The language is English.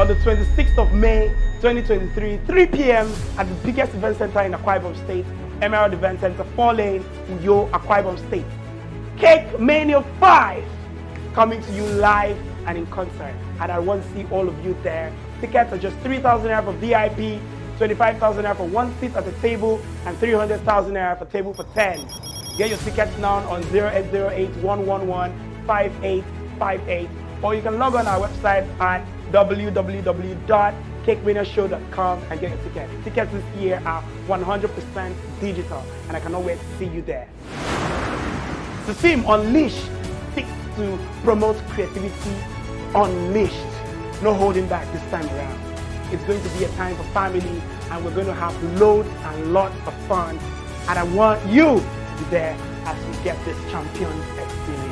on the 26th of May 2023, 3 p.m. at the biggest event center in Akwa Ibom State, Emerald Event Center, 4 Lane, Uyo, Akwa Ibom State. CAKEMANIA 5 coming to you live and in concert, and I want to see all of you there. Tickets are just 3,000 naira for VIP, 25,000 naira for one seat at the table, and 300,000 naira for table for 10. Get your tickets now on 0808-111-5858, or you can log on our website at www.cakemaniashow.com and get your tickets. Tickets this year are 100% digital, and I cannot wait to see you there. The theme, Unleash, seeks to promote creativity unleashed. No holding back this time around. It's going to be a time for family, and we're going to have loads and lots of fun. And I want you to be there as we get this champion experience.